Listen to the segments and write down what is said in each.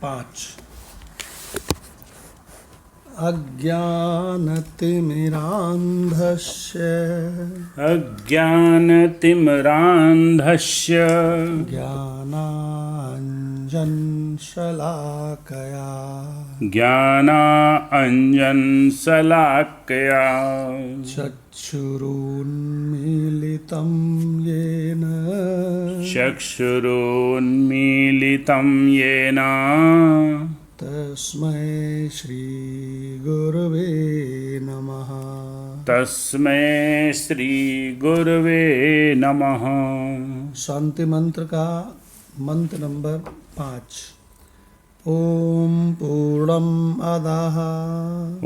5 अज्ञानतिमिरान्धस्य अज्ञानतिमिरान्धस्य ज्ञानाञ्जनशलाकया ज्ञानाञ्जनशलाकया चक्षुरुन्मीलितं येन चक्षुरुन्मीलितं येन तस्मै श्रीगुरवे नमः। तस्मै श्रीगुरवे नमः। शांति मंत्र का मंत्र नंबर 5। ओम पूर्णम अदः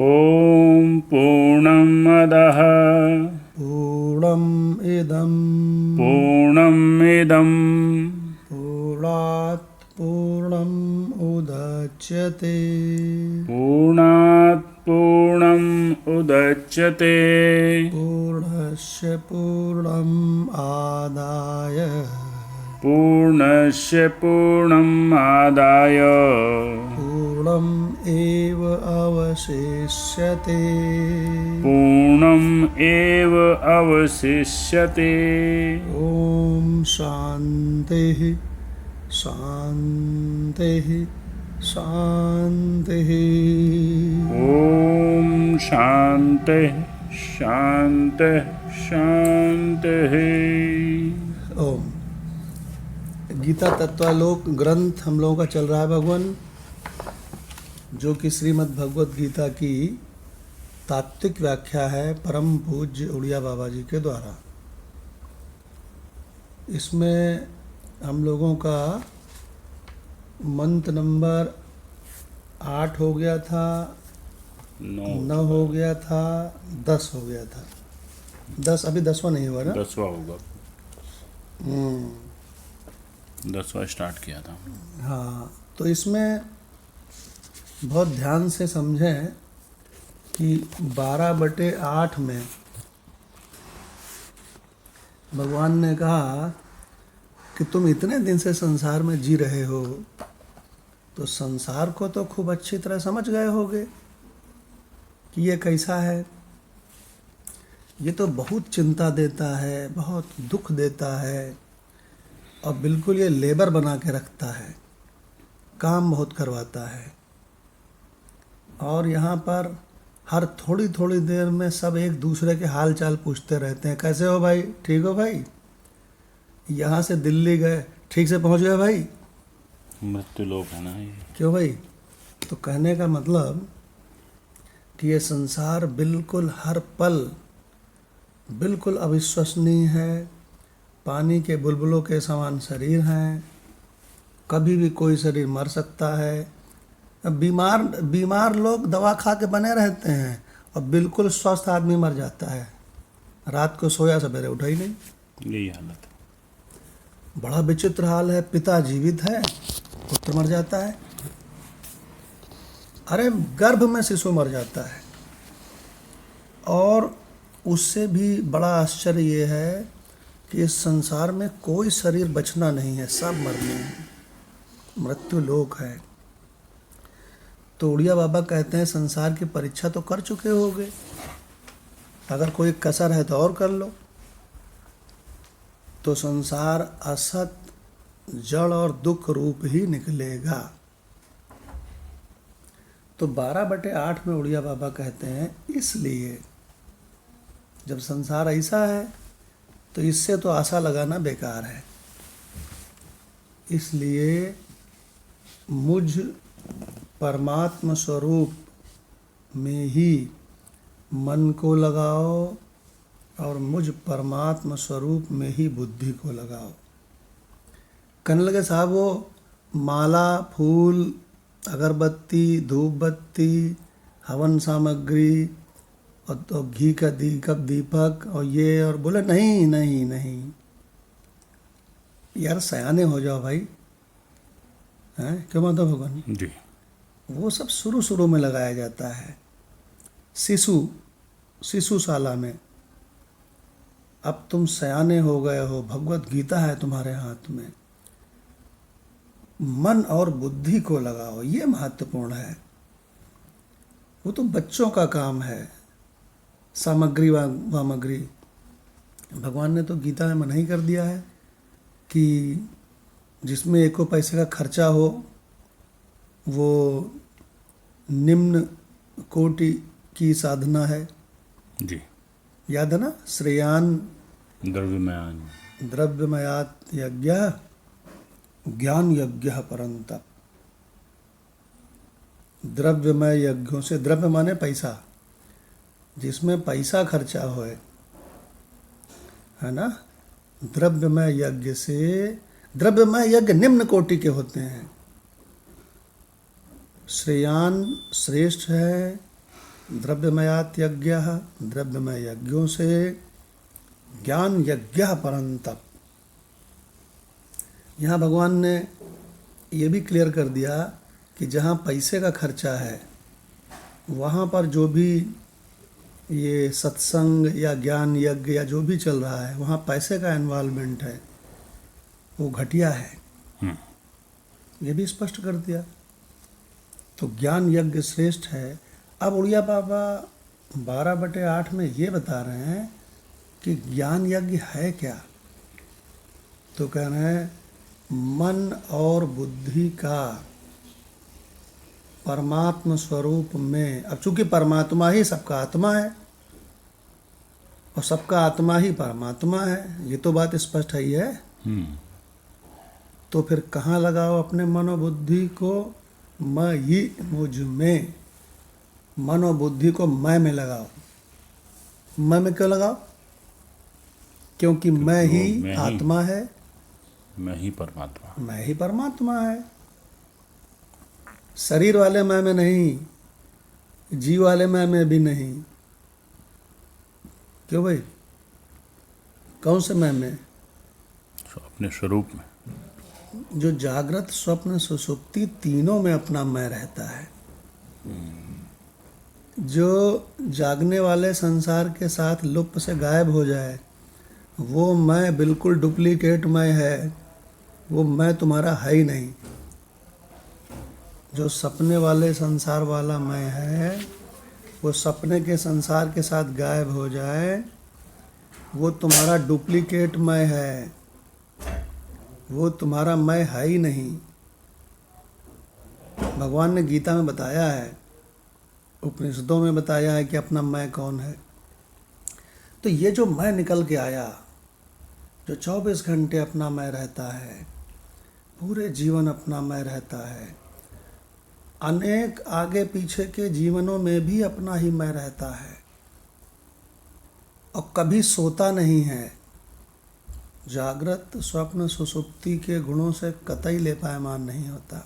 ॐ पूर्णमदः पूर्णम इदं पूर्णमिदं पूर्णात् पूर्णम उदच्यते पूर्णात् पूर्णम् उदच्यते पूर्णस्य पूर्णम आदाय पूर्णस्य पूर्णम् आदाय पूर्णम एव अवशिष्यते। पूर्णम् एव अवशिष्यते। ओम शांति शांति शांति। ॐ शान्ति शान्ति शान्तिः। ओम। गीता तत्वालोक ग्रंथ हम लोगों का चल रहा है भगवान, जो कि श्रीमद् भगवत गीता की तात्विक व्याख्या है परम पूज्य उड़िया बाबा जी के द्वारा। इसमें हम लोगों का मंत्र नंबर 8 हो गया था, 9 हो गया था, 10 हो गया था। 10 अभी 10वां नहीं हुआ ना? 10वां होगा। 10वां स्टार्ट किया था। हाँ, तो इसमें बहुत ध्यान से समझें कि 12/8 में भगवान ने कहा कि तुम इतने दिन से संसार में जी रहे हो, तो संसार को तो खूब अच्छी तरह समझ गए होगे कि ये कैसा है। ये तो बहुत चिंता देता है, बहुत दुख देता है, और बिल्कुल ये लेबर बना के रखता है, काम बहुत करवाता है। और यहाँ पर हर थोड़ी थोड़ी देर में सब एक दूसरे के हाल चाल पूछते रहते हैं, कैसे हो भाई, ठीक हो भाई, यहाँ से दिल्ली गए, ठीक से पहुँच गए भाई। मृत्यु लोक है ना ये। क्यों भाई? तो कहने का मतलब कि ये संसार बिल्कुल हर पल बिल्कुल अविश्वसनीय है। पानी के बुलबुलों के समान शरीर हैं, कभी भी कोई शरीर मर सकता है। बीमार लोग दवा खा के बने रहते हैं, और बिल्कुल स्वस्थ आदमी मर जाता है। रात को सोया, सवेरे उठा ही नहीं। यही हालत है। बड़ा विचित्र हाल है। पिता जीवित है, पुत्र मर जाता है। अरे गर्भ में शिशु मर जाता है। और उससे भी बड़ा आश्चर्य ये है कि इस संसार में कोई शरीर बचना नहीं है, सब मरने हैं, मृत्यु लोक है। तो उड़िया बाबा कहते हैं संसार की परीक्षा तो कर चुके होगे, अगर कोई कसर है तो और कर लो। तो संसार असत, जड़ और दुख रूप ही निकलेगा। तो 12/8 में उड़िया बाबा कहते हैं इसलिए जब संसार ऐसा है तो इससे तो आशा लगाना बेकार है। इसलिए मुझ परमात्म स्वरूप में ही मन को लगाओ, और मुझ परमात्म स्वरूप में ही बुद्धि को लगाओ। कहने लगे साहब, वो माला, फूल, अगरबत्ती, धूप बत्ती, हवन सामग्री और तो घी का दीपक और ये, और बोले नहीं नहीं नहीं यार, सयाने हो जाओ भाई, हैं? क्यों मतलब भगवान जी। वो सब शुरू में लगाया जाता है, शिशुशाला में। अब तुम सयाने हो गए हो, भगवत गीता है तुम्हारे हाथ में, मन और बुद्धि को लगाओ, ये महत्वपूर्ण है। वो तो बच्चों का काम है, सामग्री वामग्री। भगवान ने तो गीता में मना ही कर दिया है कि जिसमें एको पैसे का खर्चा हो वो निम्न कोटि की साधना है। जी। याद है ना, श्रेयान द्रव्यमयान। द्रव्यमयात यज्ञ ज्ञान यज्ञ परंतप। द्रव्यमय यज्ञों से, द्रव्य माने पैसा, जिसमें पैसा खर्चा होए, है ना। द्रव्यमय यज्ञ से, द्रव्यमय यज्ञ निम्न कोटि के होते हैं। श्रेयान श्रेष्ठ है, द्रव्यमयात यज्ञ, द्रव्यमय यज्ञों से, ज्ञान यज्ञ परंतप। यहाँ भगवान ने ये भी क्लियर कर दिया कि जहाँ पैसे का खर्चा है वहाँ पर जो भी ये सत्संग या ज्ञान यज्ञ या जो भी चल रहा है वहाँ पैसे का इन्वॉल्वमेंट है, वो घटिया है। ये भी स्पष्ट कर दिया। तो ज्ञान यज्ञ श्रेष्ठ है। अब उड़िया बाबा 12/8 में ये बता रहे हैं कि ज्ञान यज्ञ है क्या। तो कह रहे हैं मन और बुद्धि का परमात्म स्वरूप में, अब चूंकि परमात्मा ही सबका आत्मा है और सबका आत्मा ही परमात्मा है, ये तो बात स्पष्ट है ही है। तो फिर कहाँ लगाओ अपने मन और बुद्धि को? मैं ही मुझ में, मन और बुद्धि को मैं में लगाओ। मैं में क्यों लगाओ? क्योंकि मैं ही आत्मा है, मैं ही परमात्मा, मैं ही परमात्मा है। शरीर वाले मैं में नहीं, जीव वाले मैं में भी नहीं। क्यों भाई? कौन से मैं में? अपने स्वरूप में। जो जागृत स्वप्न सुषुप्ति तीनों में अपना मैं रहता है। जो जागने वाले संसार के साथ लुप्त से गायब हो जाए वो मैं बिल्कुल डुप्लीकेट मैं है, वो मैं तुम्हारा है ही नहीं। जो सपने वाले संसार वाला मैं है वो सपने के संसार के साथ गायब हो जाए, वो तुम्हारा डुप्लीकेट मैं है, वो तुम्हारा मैं है ही नहीं। भगवान ने गीता में बताया है, उपनिषदों में बताया है कि अपना मैं कौन है। तो ये जो मैं निकल के आया, जो 24 घंटे अपना मैं रहता है, पूरे जीवन अपना मैं रहता है, अनेक आगे पीछे के जीवनों में भी अपना ही मैं रहता है और कभी सोता नहीं है। जागृत स्वप्न सुषुप्ति के गुणों से कतई लेपायमान नहीं होता।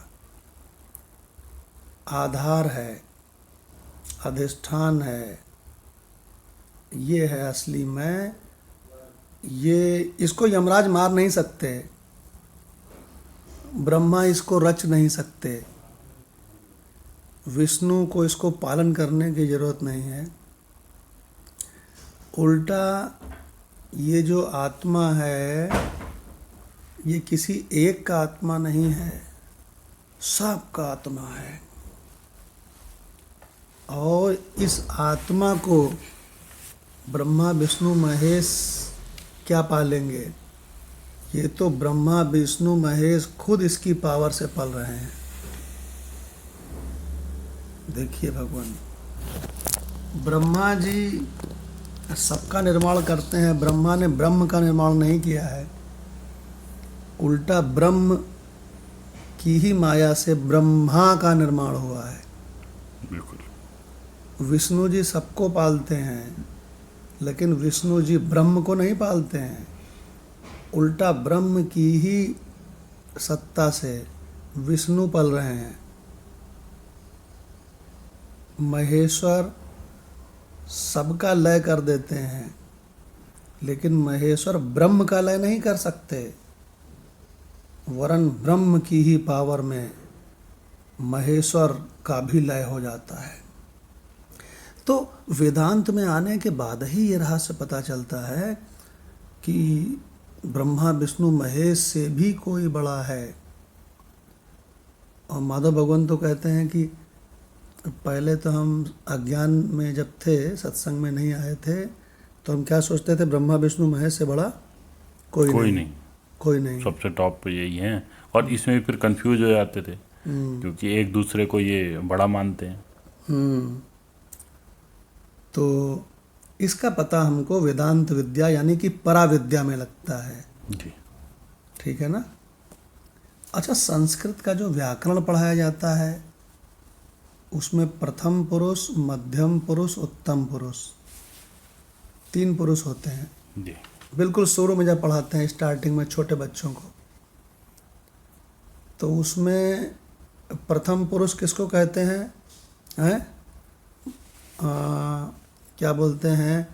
आधार है, अधिष्ठान है, ये है असली मैं। ये इसको यमराज मार नहीं सकते, ब्रह्मा इसको रच नहीं सकते, विष्णु को इसको पालन करने की जरूरत नहीं है। उल्टा ये जो आत्मा है ये किसी एक का आत्मा नहीं है, सबका आत्मा है। और इस आत्मा को ब्रह्मा विष्णु महेश क्या पालेंगे? ये तो ब्रह्मा विष्णु महेश खुद इसकी पावर से पल रहे हैं। देखिए भगवान ब्रह्मा जी सबका निर्माण करते हैं, ब्रह्मा ने ब्रह्म का निर्माण नहीं किया है, उल्टा ब्रह्म की ही माया से ब्रह्मा का निर्माण हुआ है। बिल्कुल। विष्णु जी सबको पालते हैं लेकिन विष्णु जी ब्रह्म को नहीं पालते हैं, उल्टा ब्रह्म की ही सत्ता से विष्णु पल रहे हैं। महेश्वर सबका लय कर देते हैं लेकिन महेश्वर ब्रह्म का लय नहीं कर सकते, वरन ब्रह्म की ही पावर में महेश्वर का भी लय हो जाता है। तो वेदांत में आने के बाद ही ये रहस्य पता चलता है कि ब्रह्मा विष्णु महेश से भी कोई बड़ा है। और माधव भगवान तो कहते हैं कि पहले तो हम अज्ञान में जब थे, सत्संग में नहीं आए थे, तो हम क्या सोचते थे, ब्रह्मा विष्णु महेश से बड़ा कोई नहीं। कोई नहीं। सबसे टॉप पे यही है। और इसमें भी फिर कंफ्यूज हो जाते थे क्योंकि एक दूसरे को ये बड़ा मानते हैं। तो इसका पता हमको वेदांत विद्या यानी कि पराविद्या में लगता है। जी। ठीक है ना। अच्छा, संस्कृत का जो व्याकरण पढ़ाया जाता है उसमें प्रथम पुरुष, मध्यम पुरुष, उत्तम पुरुष, 3 पुरुष होते हैं। जी। बिल्कुल शुरू में जब पढ़ाते हैं स्टार्टिंग में छोटे बच्चों को, तो उसमें प्रथम पुरुष किसको कहते हैं? क्या बोलते हैं?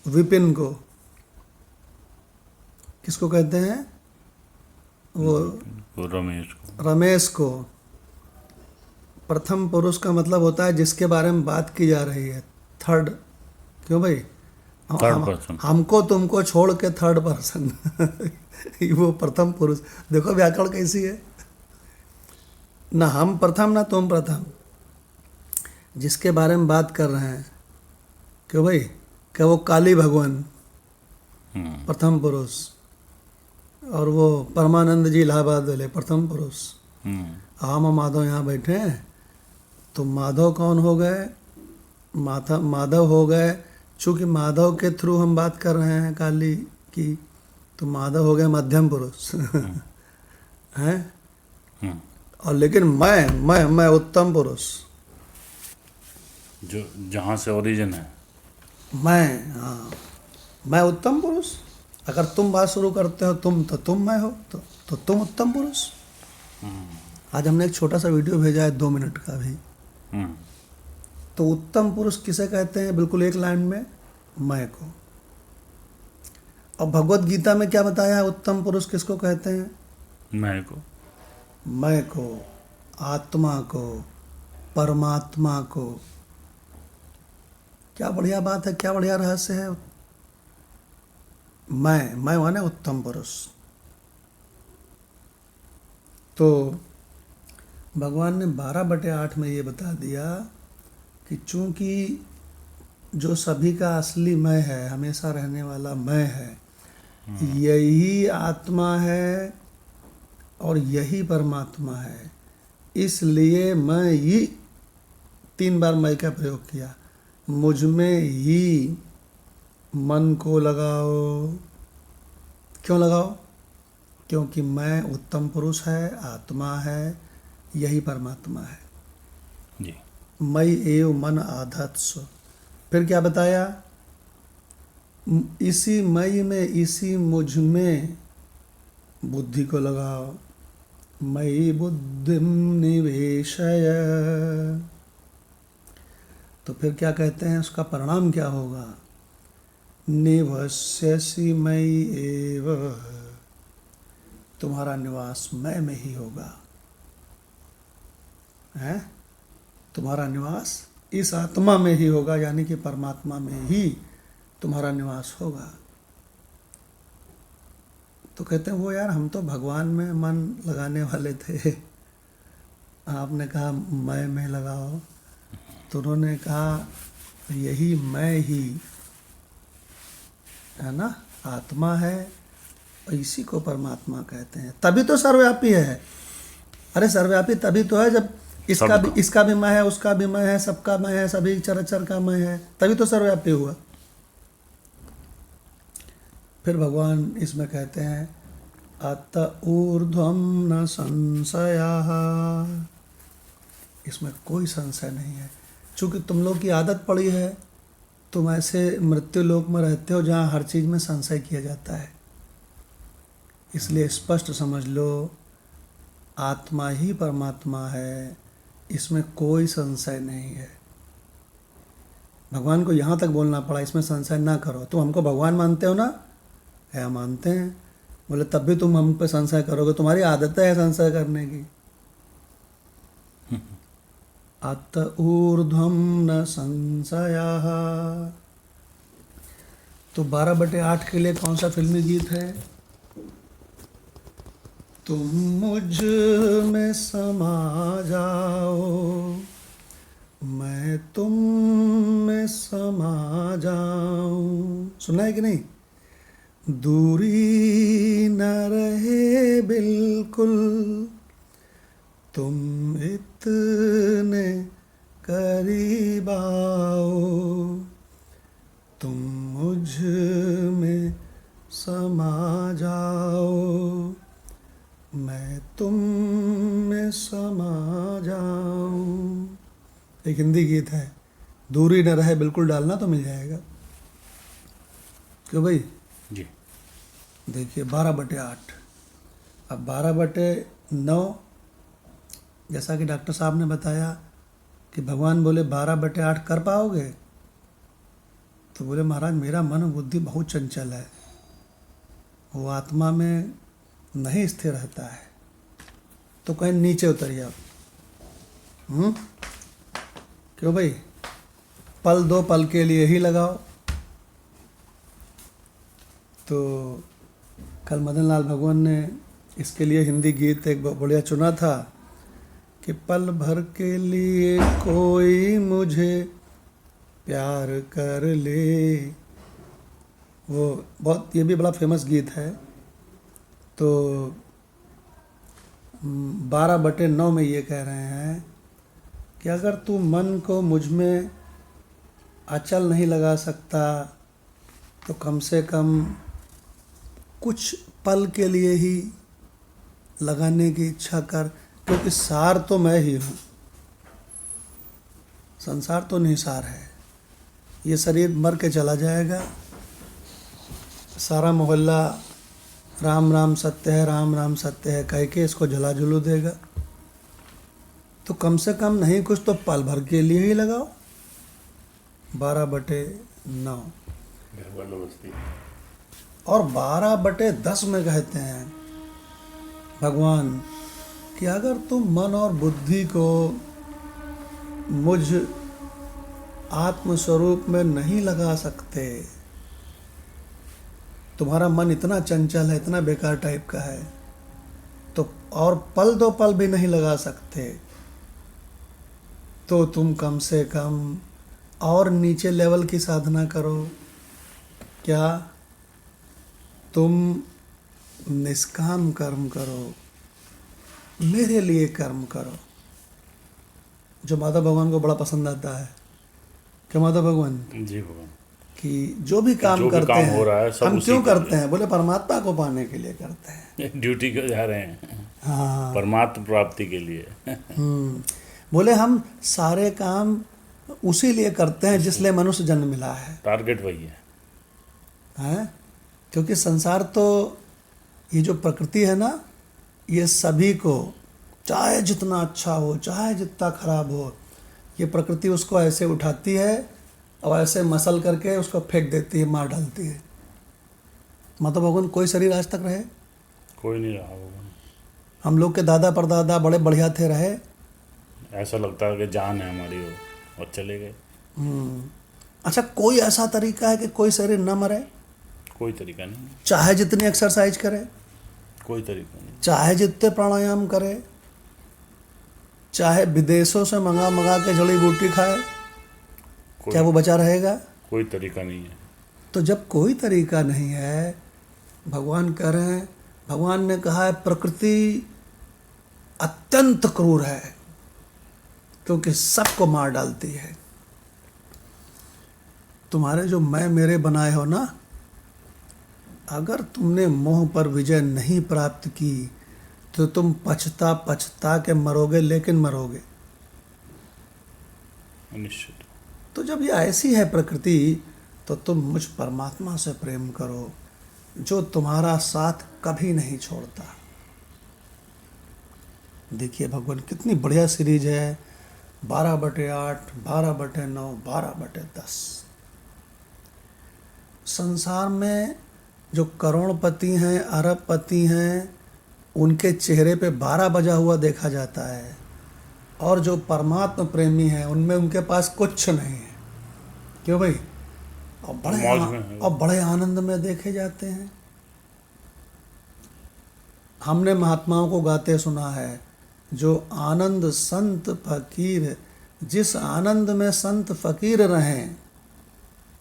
विपिन को। किसको कहते हैं? वो रमेश को। प्रथम पुरुष का मतलब होता है जिसके बारे में बात की जा रही है, थर्ड। क्यों भाई? Third person. हमको तुमको छोड़ के थर्ड पर्सन वो प्रथम पुरुष। देखो व्याकरण कैसी है, ना हम प्रथम ना तुम प्रथम, जिसके बारे में बात कर रहे हैं। क्यों भाई? क्या वो काली भगवान प्रथम पुरुष, और वो परमानंद जी इलाहाबाद वाले प्रथम पुरुष। हम और माधव यहाँ बैठे हैं, तो माधव कौन हो गए? माधव हो गए। चूँकि माधव के थ्रू हम बात कर रहे हैं काली की, तो माधव हो गए मध्यम पुरुष हैं। और लेकिन मैं उत्तम पुरुष, जो जहाँ से ओरिजिन है। मैं उत्तम पुरुष। अगर तुम बात शुरू करते हो तुम मैं हो तो तुम उत्तम पुरुष। आज हमने एक छोटा सा वीडियो भेजा है 2 मिनट का भी। तो उत्तम पुरुष किसे कहते हैं? बिल्कुल एक लाइन में, मैं को। और भगवत गीता में क्या बताया है? उत्तम पुरुष किसको कहते हैं? मैं को, आत्मा को, परमात्मा को। क्या बढ़िया बात है, क्या बढ़िया रहस्य है। मैं माने उत्तम पुरुष। तो भगवान ने 12/8 में ये बता दिया कि चूंकि जो सभी का असली मैं है, हमेशा रहने वाला मैं है, यही आत्मा है और यही परमात्मा है, इसलिए मैं ही 3 बार मैं का प्रयोग किया। मुझ में ही मन को लगाओ। क्यों लगाओ? क्योंकि मैं उत्तम पुरुष है, आत्मा है, यही परमात्मा है। जी। मई एव मन आधत्स्व। फिर क्या बताया? इसी मई में, इसी मुझ में बुद्धि को लगाओ। मई बुद्धिम निवेशय। तो फिर क्या कहते हैं, उसका परिणाम क्या होगा? निवस्यसि मयि एव। तुम्हारा निवास मैं में ही होगा। है? तुम्हारा निवास इस आत्मा में ही होगा, यानी कि परमात्मा में ही तुम्हारा निवास होगा। तो कहते हैं वो यार, हम तो भगवान में मन लगाने वाले थे, आपने कहा मैं में लगाओ। तो उन्होंने कहा यही मैं ही है ना, आत्मा है, और इसी को परमात्मा कहते हैं। तभी तो सर्वव्यापी है। अरे सर्वव्यापी तभी तो है जब इसका भी मैं है, उसका भी मैं है, सबका मैं है, सभी चराचर का मैं है, तभी तो सर्वव्यापी हुआ। फिर भगवान इसमें कहते हैं अत ऊर्ध्वम न संशयः। इसमें कोई संशय नहीं है। चूँकि तुम लोग की आदत पड़ी है, तुम ऐसे मृत्यु लोक में रहते हो जहाँ हर चीज़ में संशय किया जाता है। इसलिए स्पष्ट समझ लो, आत्मा ही परमात्मा है, इसमें कोई संशय नहीं है। भगवान को यहाँ तक बोलना पड़ा, इसमें संशय ना करो। तुम हमको भगवान मानते हो ना? है, मानते हैं। बोले तब भी तुम हम पे संशय करोगे, तुम्हारी आदत है संशय करने की। अत ऊर्ध्वम न संशयः। तो 12/8 के लिए कौन सा फिल्मी गीत है? तुम मुझ में समा जाओ, मैं तुम में समा जाऊं। सुना है कि नहीं? दूरी न रहे बिल्कुल, तुम इतने करीब आओ, तुम मुझ में समा जाओ, मैं तुम में समा जाऊं। एक हिंदी गीत है, दूरी न रहे बिल्कुल डालना तो मिल जाएगा। क्यों भाई? जी। देखिए 12/8। अब 12/9, जैसा कि डॉक्टर साहब ने बताया कि भगवान बोले 12/8 कर पाओगे? तो बोले महाराज मेरा मन बुद्धि बहुत चंचल है, वो आत्मा में नहीं स्थिर रहता है। तो कहीं नीचे उतरिए आप। क्यों भाई? पल दो पल के लिए ही लगाओ। तो कल मदन लाल भगवान ने इसके लिए हिंदी गीत एक बढ़िया चुना था कि पल भर के लिए कोई मुझे प्यार कर ले। वो बहुत, ये भी बड़ा फेमस गीत है। तो 12/9 में ये कह रहे हैं कि अगर तू मन को मुझ में अचल नहीं लगा सकता तो कम से कम कुछ पल के लिए ही लगाने की इच्छा कर, क्योंकि सार तो मैं ही हूँ, संसार तो निसार है। ये शरीर मर के चला जाएगा, सारा मोहल्ला राम राम सत्य है, राम राम सत्य है कह के इसको झुला झुलू देगा। तो कम से कम नहीं कुछ तो पल भर के लिए ही लगाओ। 12/9 और 12/10 में कहते हैं भगवान कि अगर तुम मन और बुद्धि को मुझ आत्मस्वरूप में नहीं लगा सकते, तुम्हारा मन इतना चंचल है, इतना बेकार टाइप का है, तो और पल दो पल भी नहीं लगा सकते, तो तुम कम से कम और नीचे लेवल की साधना करो। क्या? तुम निष्काम कर्म करो, मेरे लिए कर्म करो, जो माता भगवान को बड़ा पसंद आता है। क्या माता भगवान? जी भगवान। कि जो भी काम करते काम हैं हो रहा है सब हम उसी क्यों के करते हैं? बोले परमात्मा को पाने के लिए करते हैं। ड्यूटी को जा रहे हैं, हाँ। परमात्मा प्राप्ति के लिए। बोले हम सारे काम उसी लिए करते हैं जिसलिए मनुष्य जन्म मिला है। टारगेट वही है। हैं? क्योंकि संसार तो, ये जो प्रकृति है ना, ये सभी को, चाहे जितना अच्छा हो चाहे जितना खराब हो, ये प्रकृति उसको ऐसे उठाती है और ऐसे मसल करके उसको फेंक देती है, मार डालती है। माता भगवान कोई शरीर आज तक रहे? कोई नहीं रहा भगवान। हम लोग के दादा परदादा बड़े बढ़िया थे, रहे। ऐसा लगता है कि जान है हमारी वो, और चले गए। अच्छा, कोई ऐसा तरीका है कि कोई शरीर न मरे? कोई तरीका नहीं, चाहे जितनी एक्सरसाइज करे, कोई तरीका नहीं। चाहे जितने प्राणायाम करे, चाहे विदेशों से मंगा के जड़ी बूटी खाए, क्या वो बचा रहेगा? कोई तरीका नहीं है। तो जब कोई तरीका नहीं है, भगवान कह रहे हैं, भगवान ने कहा है प्रकृति अत्यंत क्रूर है क्योंकि सबको मार डालती है। तुम्हारे जो मैं मेरे बनाए हो ना, अगर तुमने मोह पर विजय नहीं प्राप्त की तो तुम पछता पछता के मरोगे, लेकिन मरोगे। निश्चित। तो जब ये ऐसी है प्रकृति, तो तुम मुझ परमात्मा से प्रेम करो जो तुम्हारा साथ कभी नहीं छोड़ता। देखिए भगवान कितनी बढ़िया सीरीज है, 12/8, 12/9, 12/10। संसार में जो करोड़पति हैं, अरबपति हैं, उनके चेहरे पे 12 बजा हुआ देखा जाता है, और जो परमात्मा प्रेमी हैं उनमें उनके पास कुछ नहीं है। क्यों भाई? और बड़े आनंद में देखे जाते हैं। हमने महात्माओं को गाते सुना है, जो आनंद संत फकीर, जिस आनंद में संत फकीर रहें,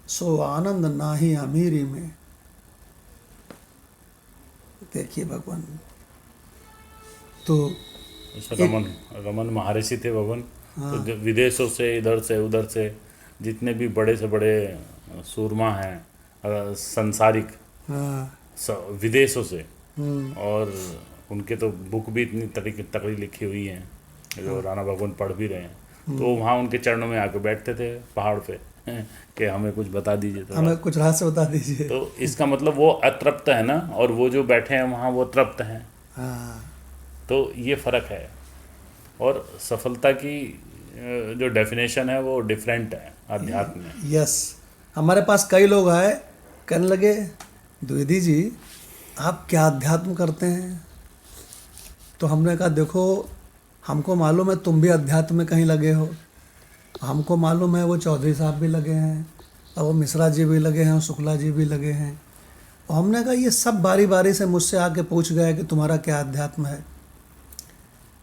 सो आनंद नाही अमीरी में। देखिए भगवान, तो रमन महर्षि थे भगवान। तो विदेशों से, इधर से उधर से जितने भी बड़े से बड़े सूरमा हैं संसारिक, विदेशों से, और उनके तो बुक भी इतनी तकड़ी लिखी हुई हैं जो राणा भगवान पढ़ भी रहे हैं। तो वहाँ उनके चरणों में आके बैठते थे पहाड़ पे कि हमें कुछ बता दीजिए, तो हमें कुछ रहस्य बता दीजिए। तो इसका मतलब वो अतृप्त है ना, और वो जो बैठे हैं वहाँ वो तृप्त हैं। तो ये फ़र्क है, और सफलता की जो डेफिनेशन है वो डिफरेंट है अध्यात्म में। यस, हमारे पास कई लोग आए, कहने लगे द्विवेदी जी आप क्या अध्यात्म करते हैं? तो हमने कहा देखो, हमको मालूम है तुम भी अध्यात्म में कहीं लगे हो, हमको मालूम है वो चौधरी साहब भी लगे हैं, और वो मिश्रा जी भी लगे हैं, और शुक्ला जी भी लगे हैं। और हमने कहा ये सब बारी बारी से मुझसे आके पूछ गए कि तुम्हारा क्या अध्यात्म है,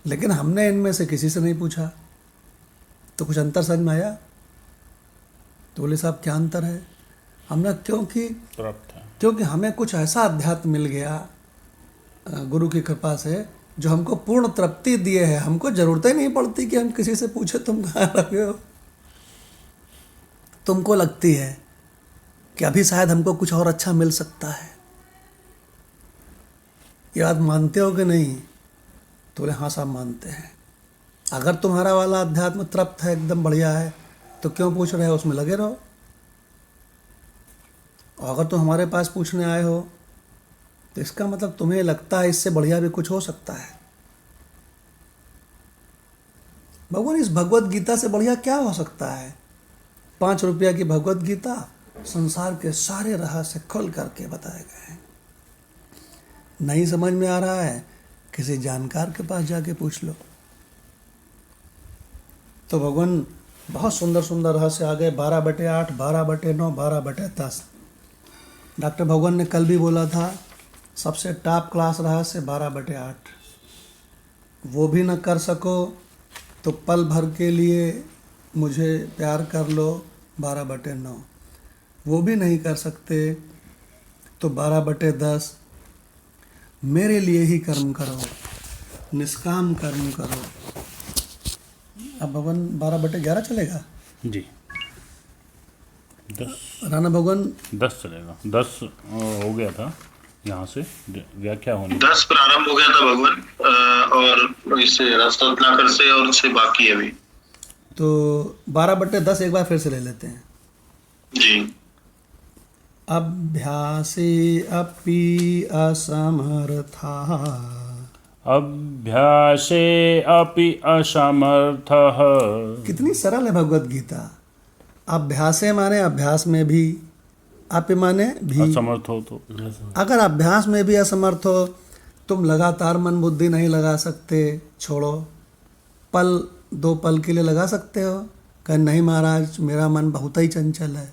लेकिन हमने इनमें से किसी से नहीं पूछा। तो कुछ अंतर समझ में आया? तो बोले साहब क्या अंतर है? हमने क्योंकि हमें कुछ ऐसा अध्यात्म मिल गया गुरु की कृपा से जो हमको पूर्ण तृप्ति दिए है। हमको ज़रूरत ही नहीं पड़ती कि हम किसी से पूछे तुम कहाँ रहे हो। तुमको लगती है कि अभी शायद हमको कुछ और अच्छा मिल सकता है, ये बात मानते हो कि नहीं? तो बोले हाँ साहब मानते हैं। अगर तुम्हारा वाला अध्यात्म तृप्त है, एकदम बढ़िया है, तो क्यों पूछ रहे हो? उसमें लगे रहो। और अगर तुम हमारे पास पूछने आए हो तो इसका मतलब तुम्हें लगता है इससे बढ़िया भी कुछ हो सकता है। भगवान इस भगवत गीता से बढ़िया क्या हो सकता है? 5 रुपया की भगवत गीता, संसार के सारे रहस्य खोल करके बताए गए हैं। नहीं समझ में आ रहा है, किसी जानकार के पास जाके पूछ लो। तो भगवान बहुत सुंदर सुंदर रहस्य आ गए। 12/8, 12/9, 12/10। डॉक्टर भगवान ने कल भी बोला था सबसे टॉप क्लास रहस्य 12/8। वो भी न कर सको तो पल भर के लिए मुझे प्यार कर लो 12/9। वो भी नहीं कर सकते तो 12/10 मेरे लिए ही कर्म करो, निष्काम कर्म करो। अब भगवान 12/11 चलेगा जी। 10 राणा भगवान 10 चलेगा। 10 हो गया था, यहाँ से व्याख्या होनी। 10 प्रारंभ हो गया था भगवान, और इससे रत्नाकर से, और इससे बाकी है अभी। तो 12/10 एक बार फिर से ले लेते हैं जी। अभ्यासे अपि असमर्था, अभ्यासे अपि असमर्थः। कितनी सरल है भगवत गीता। अभ्यासे माने अभ्यास में भी, अपि माने भी, असमर्थ हो तो। अगर अभ्यास में भी असमर्थ हो, तुम लगातार मन बुद्धि नहीं लगा सकते, छोड़ो। पल 2 पल के लिए लगा सकते हो, कहें नहीं महाराज मेरा मन बहुत ही चंचल है,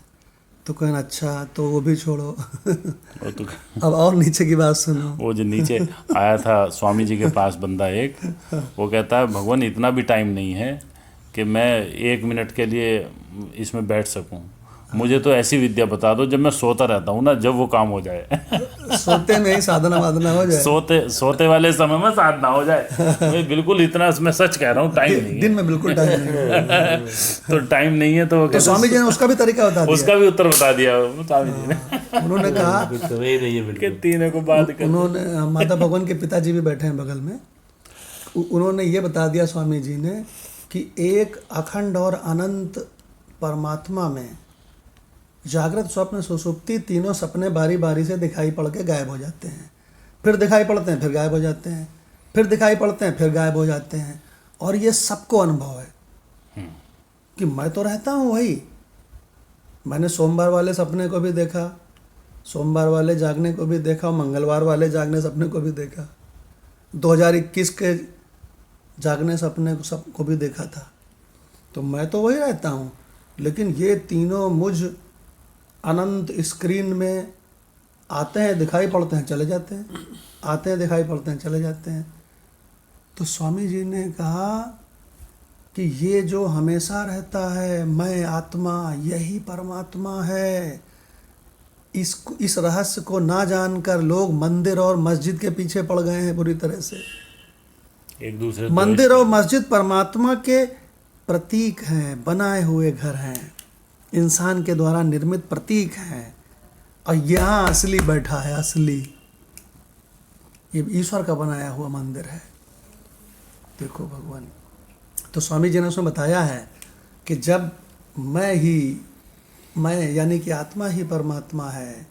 तो कहना अच्छा तो वो भी छोड़ो। तो अब और नीचे की बात सुनो। वो जो नीचे आया था स्वामी जी के पास बंदा एक, वो कहता है भगवान इतना भी टाइम नहीं है कि मैं 1 मिनट के लिए इसमें बैठ सकूं, मुझे तो ऐसी विद्या बता दो जब मैं सोता रहता हूँ ना, जब वो काम हो जाए। सोते में ही साधना वादना हो जाए, सोते वाले समय में साधना हो जाए। मैं बिल्कुल इतना, मैं सच कह रहा हूँ, टाइम नहीं है। दिन में बिल्कुल टाइम नहीं है। तो टाइम नहीं है तो स्वामी जी ने उसका भी तरीका बता दिया, उसका भी उत्तर बता दिया स्वामी जी ने। उन्होंने कहा कि तीनों को बात कर, उन्होंने, माता भगवान के पिताजी भी बैठे हैं बगल में, उन्होंने ये बता दिया स्वामी जी ने कि एक अखंड और अनंत परमात्मा में जागृत स्वप्न सुषुप्ति तीनों सपने बारी बारी से दिखाई पड़ के गायब हो जाते हैं, फिर दिखाई पड़ते हैं, फिर गायब हो जाते हैं, फिर दिखाई पड़ते हैं, फिर गायब हो जाते हैं। और ये सबको अनुभव है कि मैं तो रहता हूँ वही। मैंने सोमवार वाले सपने को भी देखा, सोमवार वाले जागने को भी देखा, और मंगलवार वाले जागने सपने को भी देखा, 2021 के जागने सपने को भी देखा था। तो मैं तो वही रहता हूँ, लेकिन ये तीनों मुझ अनंत स्क्रीन में आते हैं दिखाई पड़ते हैं चले जाते हैं, आते हैं दिखाई पड़ते हैं चले जाते हैं। तो स्वामी जी ने कहा कि ये जो हमेशा रहता है मैं आत्मा यही परमात्मा है। इस रहस्य को ना जानकर लोग मंदिर और मस्जिद के पीछे पड़ गए हैं बुरी तरह से। एक दूसरे मंदिर और मस्जिद परमात्मा के प्रतीक हैं, बनाए हुए घर हैं, इंसान के द्वारा निर्मित प्रतीक हैं। और यहाँ असली बैठा है, असली ये ईश्वर का बनाया हुआ मंदिर है। देखो भगवान, तो स्वामी जी ने उसमें बताया है कि जब मैं यानी कि आत्मा ही परमात्मा है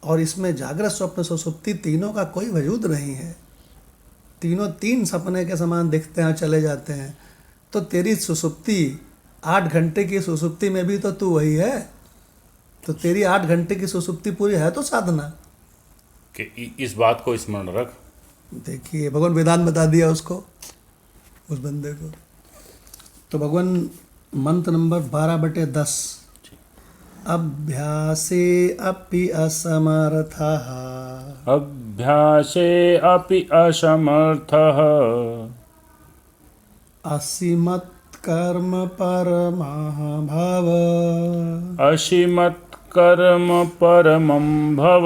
और इसमें जागृत स्वप्न सुषुप्ति तीनों का कोई वजूद नहीं है, तीनों तीन सपने के समान दिखते हैं और चले जाते हैं, तो तेरी सुषुप्ति 8 घंटे की सुषुप्ति में भी तो तू वही है। तो तेरी 8 घंटे की सुषुप्ति पूरी है तो साधना। कि इस बात को स्मरण रख। देखिए भगवान वेदांत बता दिया उसको, उस बंदे को। तो भगवान मंत्र नंबर 12/10 अभ्यासे अपि असमर्थः अभ्यासे अपि असमर्थः असीमत्कर्म परमः भव असीमत्कर्म परमं भव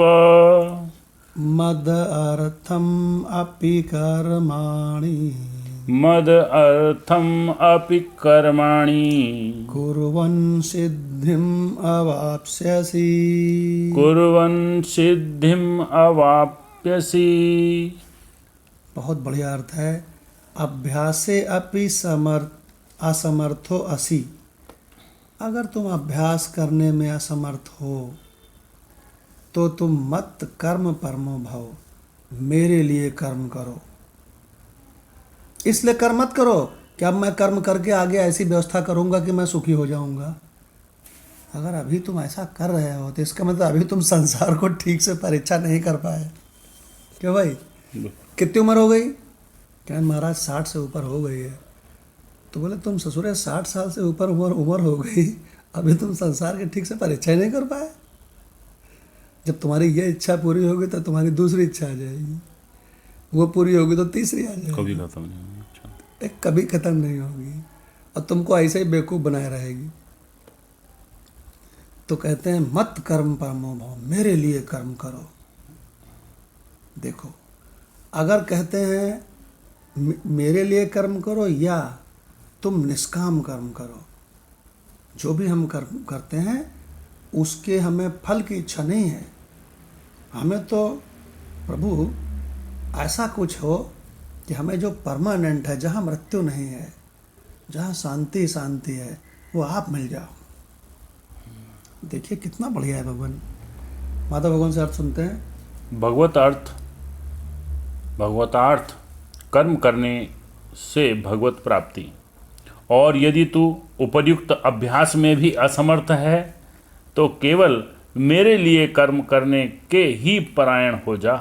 मद अर्थम अपि कर्माणि मद अर्थम अपि कर्माणि कुर्वन् सिद्धिम् अवाप्स्यसि कुर्वन् सिद्धिम् अवाप्यसि। बहुत बढ़िया अर्थ है। अभ्यासे अपि असमर्थो असि। अगर तुम अभ्यास करने में असमर्थ हो तो तुम मत कर्म परमो भव, मेरे लिए कर्म करो। इसलिए कर्म मत करो कि अब मैं कर्म करके आगे ऐसी व्यवस्था करूंगा कि मैं सुखी हो जाऊंगा। अगर अभी तुम ऐसा कर रहे हो तो इसका मतलब अभी तुम संसार को ठीक से परीक्षा नहीं कर पाए। क्यों भाई, कितनी उम्र हो गई? क्या महाराज 60 से ऊपर हो गई है। तो बोले तुम ससुरे 60 साल से ऊपर उम्र हो गई, अभी तुम संसार के ठीक से परीक्षा ही नहीं कर पाए। जब तुम्हारी ये इच्छा पूरी होगी तो तुम्हारी दूसरी इच्छा आ जाएगी, वो पूरी होगी तो तीसरी आ जाएगी, कभी खत्म नहीं होगी। एक कभी खत्म नहीं होगी और तुमको ऐसे ही बेवकूफ़ बनाए रहेगी। तो कहते हैं मत कर्म परमो भव, मेरे लिए कर्म करो। देखो, अगर कहते हैं मेरे लिए कर्म करो या तुम निष्काम कर्म करो, जो भी हम कर्म करते हैं उसके हमें फल की इच्छा नहीं है। हमें तो प्रभु ऐसा कुछ हो कि हमें जो परमानेंट है, जहाँ मृत्यु नहीं है, जहाँ शांति शांति है, वो आप मिल जाओ। देखिए कितना बढ़िया है भगवान। माता भगवान से अर्थ सुनते हैं। भगवतार्थ कर्म करने से भगवत प्राप्ति। और यदि तू उपयुक्त अभ्यास में भी असमर्थ है तो केवल मेरे लिए कर्म करने के ही परायण हो जा।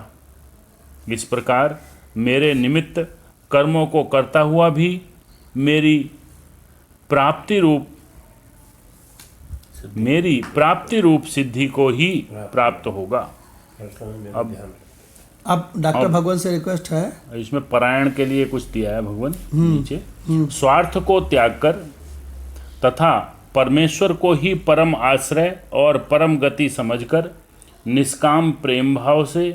इस प्रकार मेरे निमित्त कर्मों को करता हुआ भी मेरी प्राप्ति रूप सिद्धि को ही प्राप्त होगा। अब डॉक्टर भगवान से रिक्वेस्ट है, इसमें परायण के लिए कुछ दिया है भगवान नीचे। स्वार्थ को त्याग कर तथा परमेश्वर को ही परम आश्रय और परम गति समझकर निष्काम प्रेम भाव से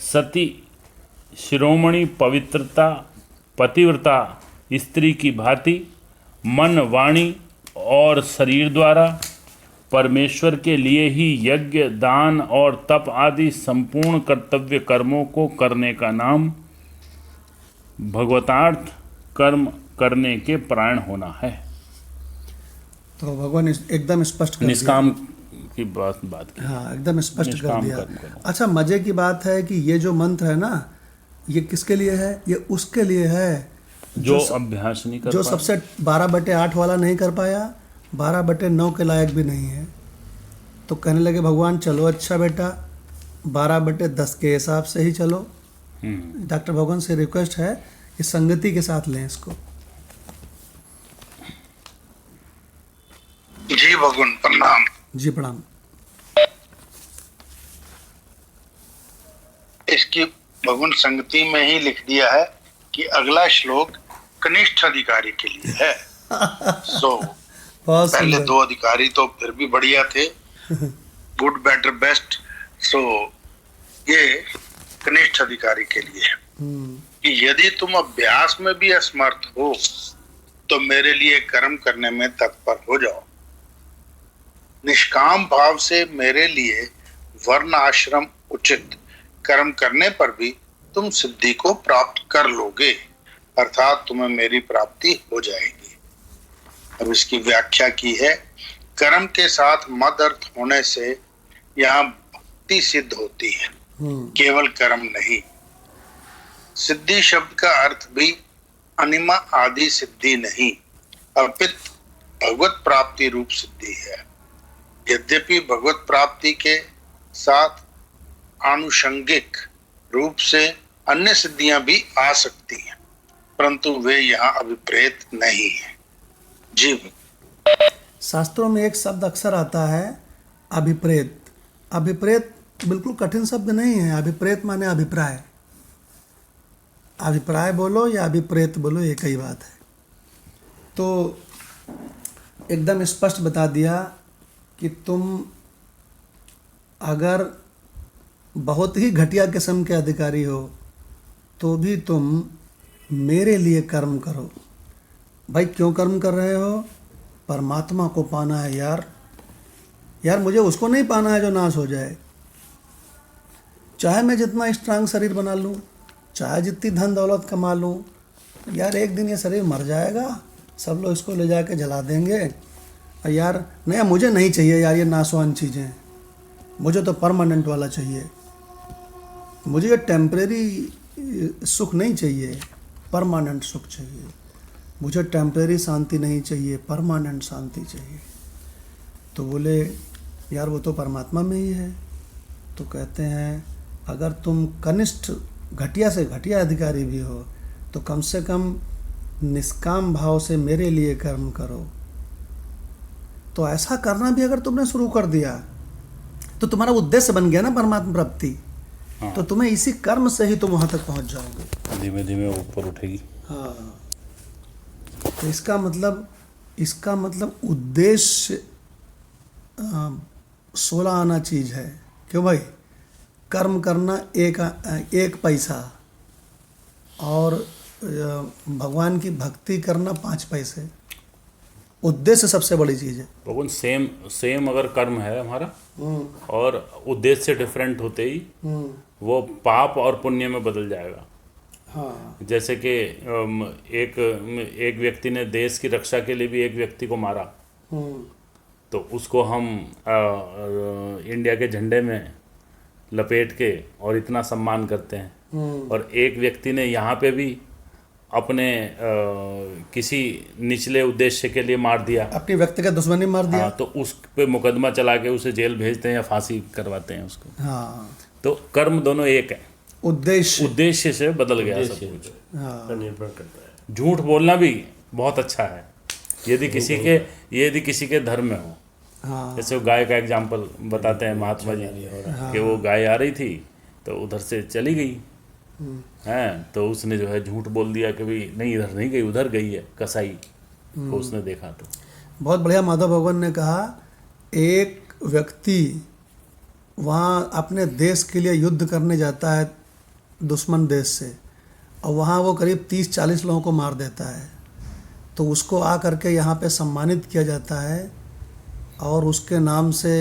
सती शिरोमणि पतिव्रता स्त्री की भांति मन वाणी और शरीर द्वारा परमेश्वर के लिए ही यज्ञ दान और तप आदि संपूर्ण कर्तव्य कर्मों को करने का नाम भगवतार्थ कर्म करने के परायण होना है। तो भगवान एकदम स्पष्ट कर निष्काम की बात की। हाँ, एकदम स्पष्ट कर दिया। कर्म करना। अच्छा, मजे की बात है कि ये जो मंत्र है ना, ये किसके लिए है? ये उसके लिए है जो अभ्यास नहीं कर जो सबसे 12/8 वाला नहीं कर पाया, 12/9 के लायक भी नहीं है। तो कहने लगे भगवान चलो अच्छा बेटा 12/10 के हिसाब से ही चलो। डॉक्टर भगवान से रिक्वेस्ट है कि संगति के साथ लें इसको। जी भगवान प्रणाम। जी प्रणाम। भगवान संगति में ही लिख दिया है कि अगला श्लोक कनिष्ठ अधिकारी के लिए है। सो बहुत पहले सुंदर। 2 अधिकारी तो फिर भी बढ़िया थे, गुड बेटर बेस्ट। सो ये कनिष्ठ अधिकारी के लिए है कि यदि तुम अभ्यास में भी असमर्थ हो तो मेरे लिए कर्म करने में तत्पर हो जाओ। निष्काम भाव से मेरे लिए वर्ण आश्रम उचित कर्म करने पर भी तुम सिद्धि को प्राप्त कर लोगे, अर्थात तुम्हें मेरी प्राप्ति हो जाएगी। अब इसकी व्याख्या की है, कर्म के साथ मद अर्थ होने से यहाँ भक्ति सिद्ध होती है, केवल कर्म नहीं। सिद्धि शब्द का अर्थ भी अनिमा आदि सिद्धि नहीं, अपित भगवत प्राप्ति रूप सिद्धि है। यद्यपि भगवत प्राप्ति के साथ आनुषंगिक रूप से अन्य सिद्धियां भी आ सकती हैं, परंतु वे यहाँ अभिप्रेत नहीं है। जी शास्त्रों में एक शब्द अक्सर आता है, अभिप्रेत। अभिप्रेत बिल्कुल कठिन शब्द नहीं है। अभिप्रेत माने अभिप्राय। अभिप्राय बोलो या अभिप्रेत बोलो, एक ही बात है। तो एकदम स्पष्ट बता दिया कि तुम अगर बहुत ही घटिया किस्म के अधिकारी हो तो भी तुम मेरे लिए कर्म करो। भाई क्यों कर्म कर रहे हो? परमात्मा को पाना है यार। यार मुझे उसको नहीं पाना है जो नाश हो जाए। चाहे मैं जितना स्ट्रांग शरीर बना लूँ, चाहे जितनी धन दौलत कमा लूँ, यार एक दिन ये शरीर मर जाएगा, सब लोग इसको ले जाके जला देंगे। और यार नहीं, मुझे नहीं चाहिए यार ये नाशवान चीज़ें, मुझे तो परमानेंट वाला चाहिए। मुझे ये टेम्परेरी सुख नहीं चाहिए, परमानेंट सुख चाहिए। मुझे टेम्परेरी शांति नहीं चाहिए, परमानेंट शांति चाहिए। तो बोले यार वो तो परमात्मा में ही है। तो कहते हैं अगर तुम कनिष्ठ घटिया से घटिया अधिकारी भी हो तो कम से कम निष्काम भाव से मेरे लिए कर्म करो। तो ऐसा करना भी अगर तुमने शुरू कर दिया तो तुम्हारा उद्देश्य बन गया ना परमात्मा प्राप्ति। हाँ। तो तुम्हें इसी कर्म से ही तुम वहाँ तक पहुँच जाओगे, धीमे धीमे ऊपर उठेगी। हाँ। तो इसका मतलब उद्देश्य 16 आना चीज़ है। क्यों भाई? कर्म करना एक पैसा और भगवान की भक्ति करना 5 पैसे। उद्देश्य सबसे बड़ी चीज़ है। भगवान सेम अगर कर्म है हमारा और उद्देश्य डिफरेंट होते ही वो पाप और पुण्य में बदल जाएगा। हाँ। जैसे कि एक व्यक्ति ने देश की रक्षा के लिए भी एक व्यक्ति को मारा, तो उसको हम इंडिया के झंडे में लपेट के और इतना सम्मान करते हैं। और एक व्यक्ति ने यहाँ पे भी अपने किसी निचले उद्देश्य के लिए मार दिया, अपनी व्यक्तिगत दुश्मनी मार दिया। हाँ, तो उस पे मुकदमा चला के उसे जेल भेजते हैं या फांसी करवाते हैं उसको। हाँ। तो कर्म दोनों एक है, उद्देश्य से बदल गया सब कुछ। हाँ। निर्भर करता है। झूठ बोलना भी बहुत अच्छा है यदि किसी के धर्म में हो। हाँ। जैसे वो गाय का एग्जाम्पल बताते हैं महात्मा जी कि वो गाय आ रही थी तो उधर से चली गई हैं, तो उसने जो है झूठ बोल दिया कि भाई नहीं इधर नहीं गई, उधर गई है कसाई को उसने देखा। तो बहुत बढ़िया माधव भगवान ने कहा, एक व्यक्ति वहाँ अपने देश के लिए युद्ध करने जाता है दुश्मन देश से, और वहाँ वो करीब 30-40 लोगों को मार देता है। तो उसको आ करके यहाँ पे सम्मानित किया जाता है और उसके नाम से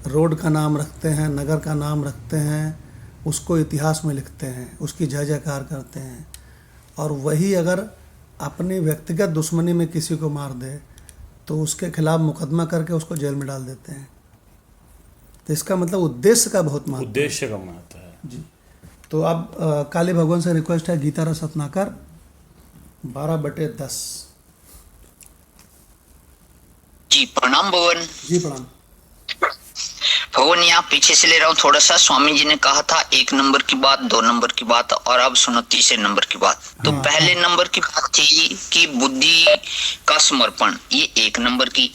रोड का नाम रखते हैं, नगर का नाम रखते हैं, उसको इतिहास में लिखते हैं, उसकी जय जयकार करते हैं। और वही अगर अपनी व्यक्तिगत दुश्मनी में किसी को मार दे तो उसके खिलाफ मुकदमा करके उसको जेल में डाल देते हैं। तो इसका मतलब उद्देश्य का बहुत महत्व है। उद्देश्य का महत्व है जी। तो अब काली भगवान से रिक्वेस्ट है, गीता रस रत्नाकर 12/10। जी प्रणाम भगवान। जी प्रणाम। भगवान यहाँ पीछे से ले रहा हूँ थोड़ा सा। स्वामी जी ने कहा था 1 नंबर की बात, 2 नंबर की बात, और अब सुनो 3 नंबर की बात। तो पहले नंबर की बात थी कि बुद्धि का समर्पण, ये 1 नंबर की,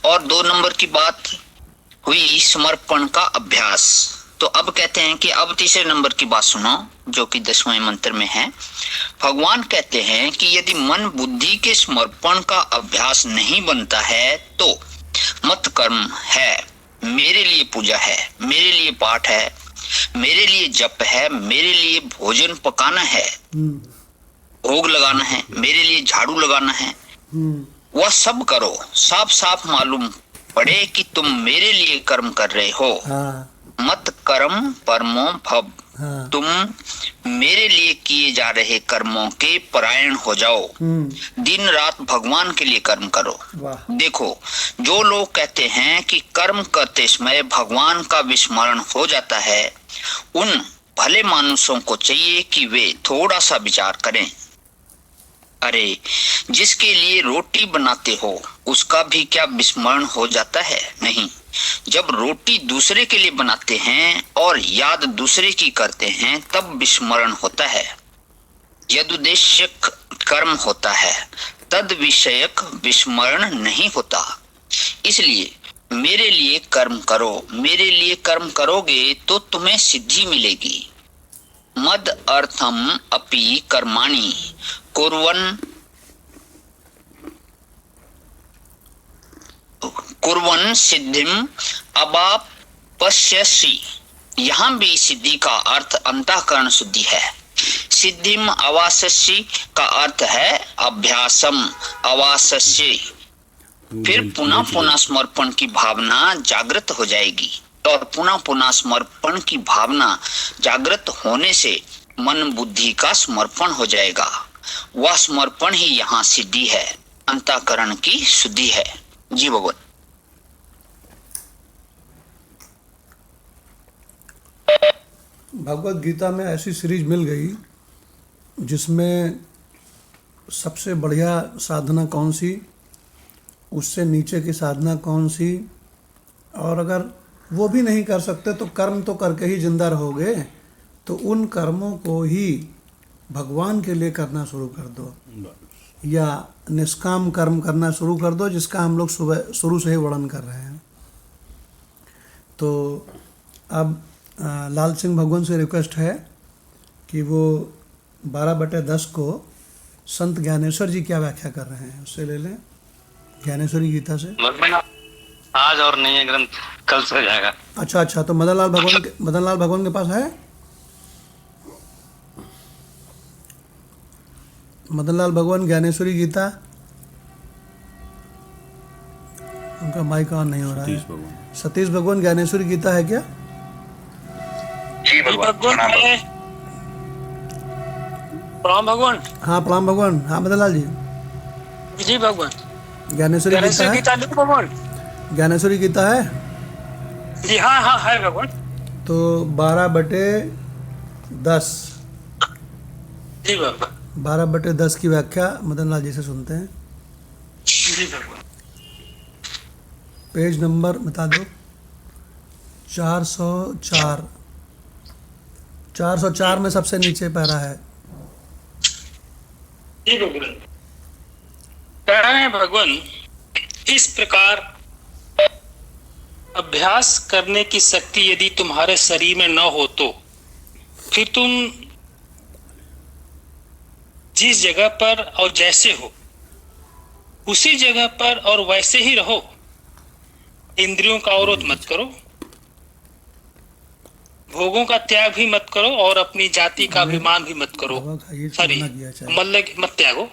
और 2 नंबर की बात हुई समर्पण का अभ्यास। तो अब कहते हैं कि अब तीसरे नंबर की बात सुनो, जो कि 10वें मंत्र में है। भगवान कहते हैं कि यदि मन बुद्धि के समर्पण का अभ्यास नहीं बनता है तो मत कर्म है, मेरे लिए पूजा है, मेरे लिए पाठ है, मेरे लिए जप है, मेरे लिए भोजन पकाना है, भोग लगाना है, मेरे लिए झाड़ू लगाना है, वह सब करो। साफ साफ मालूम पड़े कि तुम मेरे लिए कर्म कर रहे हो। मत कर्म परमो भव, तुम मेरे लिए किए जा रहे कर्मों के परायण हो जाओ। दिन रात भगवान के लिए कर्म करो। देखो, जो लोग कहते हैं कि कर्म करते समय भगवान का विस्मरण हो जाता है, उन भले मानुषों को चाहिए कि वे थोड़ा सा विचार करें। अरे, जिसके लिए रोटी बनाते हो उसका भी क्या विस्मरण हो जाता है? नहीं। जब रोटी दूसरे के लिए बनाते हैं और याद दूसरे की करते हैं तब विस्मरण होता है। यदुद्देश्यक कर्म होता है, तद विषयक विस्मरण नहीं होता। इसलिए मेरे लिए कर्म करो। मेरे लिए कर्म करोगे तो तुम्हें सिद्धि मिलेगी। मद अर्थम अपि कर्माणि कुर्वन् सिद्धिम अवाप्स्यसि। यहाँ भी सिद्धि का अर्थ अंतःकरण शुद्धि है। सिद्धिम अवाप्स्यसि का अर्थ है अभ्यासम अवाप्स्यसि। फिर पुनः पुनः समर्पण की भावना जागृत हो जाएगी, और पुनः पुनः समर्पण की भावना जागृत होने से मन बुद्धि का समर्पण हो जाएगा। वह समर्पण ही यहाँ सिद्धि है, अंतःकरण की शुद्धि है। जी भगवान। भगवत गीता में ऐसी सीरीज मिल गई जिसमें सबसे बढ़िया साधना कौन सी, उससे नीचे की साधना कौन सी, और अगर वो भी नहीं कर सकते तो कर्म तो करके ही जिंदा रहोगे, तो उन कर्मों को ही भगवान के लिए करना शुरू कर दो, या निष्काम कर्म करना शुरू कर दो, जिसका हम लोग शुरू से ही वर्णन कर रहे हैं। तो अब लाल सिंह भगवान से रिक्वेस्ट है कि वो 12/10 को संत ज्ञानेश्वर जी क्या व्याख्या कर रहे हैं उससे ले लें, ज्ञानेश्वरी गीता से। आज और नहीं है ग्रंथ, कल से हो जाएगा। अच्छा, तो मदन लाल भगवान के पास है? मदन लाल भगवान ज्ञानेश्वरी गीता, उनका माइक ऑन नहीं हो रहा है। सतीश भगवान ज्ञानेश्वरी गीता है क्या? जी भगवान है। प्रणाम भगवान। हाँ प्रणाम भगवान। हाँ मदन लाल जी। जी भगवान। ज्ञानेश्वरी गीता है? भगवान ज्ञानेश्वरी गीता है? जी हाँ है भगवान। तो 12/10। जी भगवान। 12/10 की व्याख्या मदन लाल जी से सुनते हैं। जी भगवान। पेज नंबर बता दो। 404। 404 में सबसे नीचे पैरा है। जी भगवान। कह रहे हैं भगवान, इस प्रकार अभ्यास करने की शक्ति यदि तुम्हारे शरीर में न हो तो फिर तुम जिस जगह पर और जैसे हो उसी जगह पर और वैसे ही रहो। इंद्रियों का अवरोध मत करो, भोगों का त्याग भी मत करो, और अपनी जाति का अभिमान भी मत करो। सॉरी, मत त्यागो।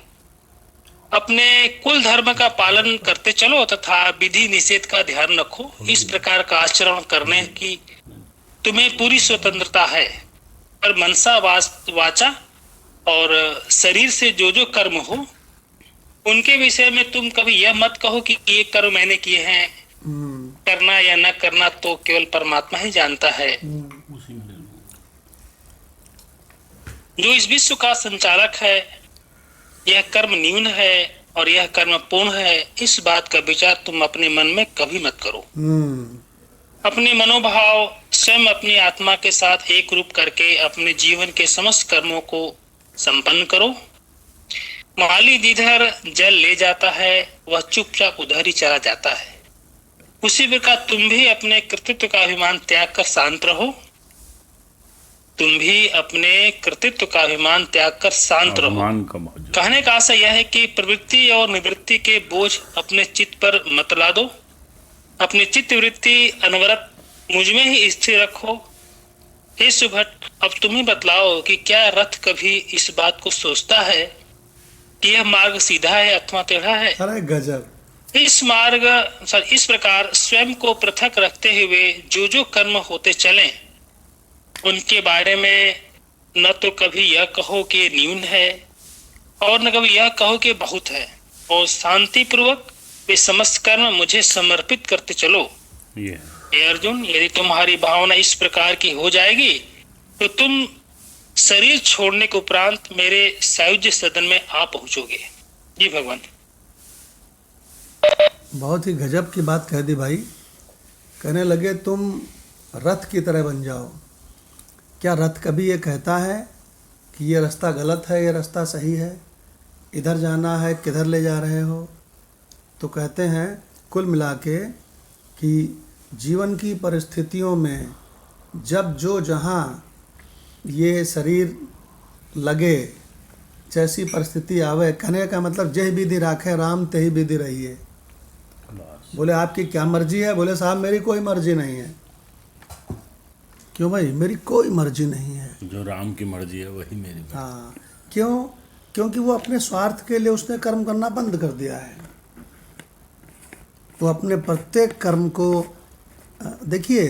अपने कुल धर्म का पालन करते चलो तथा विधि निषेध का ध्यान रखो। इस प्रकार का आचरण करने की तुम्हें पूरी स्वतंत्रता है। पर मनसा वाचा और शरीर से जो जो कर्म हो उनके विषय में तुम कभी यह मत कहो कि ये कर्म मैंने किए हैं, करना या न करना तो केवल परमात्मा ही जानता है। जो इस विश्व का संचालक है, यह कर्म न्यून है और यह कर्म पूर्ण है, इस बात का विचार तुम अपने मन में कभी मत करो। अपने मनोभाव स्वयं अपनी आत्मा के साथ एक रूप करके अपने जीवन के समस्त कर्मों को संपन्न करो। माली जिधर जल ले जाता है वह चुपचाप उधर ही चला जाता है। उसी प्रकार तुम भी अपने कृतित्व का अभिमान त्याग कर शांत रहो तुम भी अपने कृतित्व का अभिमान त्याग कर शांत रहो। अभिमान का मौजूद। कहने का आशा यह है कि प्रवृत्ति और निवृत्ति के बोझ अपने चित्त पर मत ला दो। अपनी चित्त वृत्ति अनवरत मुझ में ही स्थिर रखो। हे सुभट, अब तुम ही बतलाओ कि क्या रथ कभी इस बात को सोचता है कि यह मार्ग सीधा है अथवा टेढ़ा है? अरे गजब। इस प्रकार स्वयं को पृथक रखते हुए जो जो कर्म होते चलें, उनके बारे में न तो कभी यह कहो कि ये न्यून है और न कभी यह कहो कि बहुत है, और शांति पूर्वक वे समस्त कर्म मुझे समर्पित करते चलो। हे अर्जुन, यदि तुम्हारी भावना इस प्रकार की हो जाएगी तो तुम शरीर छोड़ने के उपरांत मेरे सायुज्य सदन में आ पहुंचोगे। जी भगवान। बहुत ही गजब की बात कह दी भाई। कहने लगे तुम रथ की तरह बन जाओ। क्या रथ कभी ये कहता है कि ये रास्ता गलत है, ये रास्ता सही है, इधर जाना है, किधर ले जा रहे हो? तो कहते हैं कुल मिला के कि जीवन की परिस्थितियों में जब जो जहाँ ये शरीर लगे, जैसी परिस्थिति आवे, कहने का मतलब जय विधि राखे राम तही विधि रहिए। बोले आपकी क्या मर्जी है? बोले साहब मेरी कोई मर्जी नहीं है। क्यों भाई? मेरी कोई मर्जी नहीं है, जो राम की मर्जी है वही मेरी मर्जी। हाँ, क्यों? क्योंकि वो अपने स्वार्थ के लिए उसने कर्म करना बंद कर दिया है। वो अपने प्रत्येक कर्म को देखिए,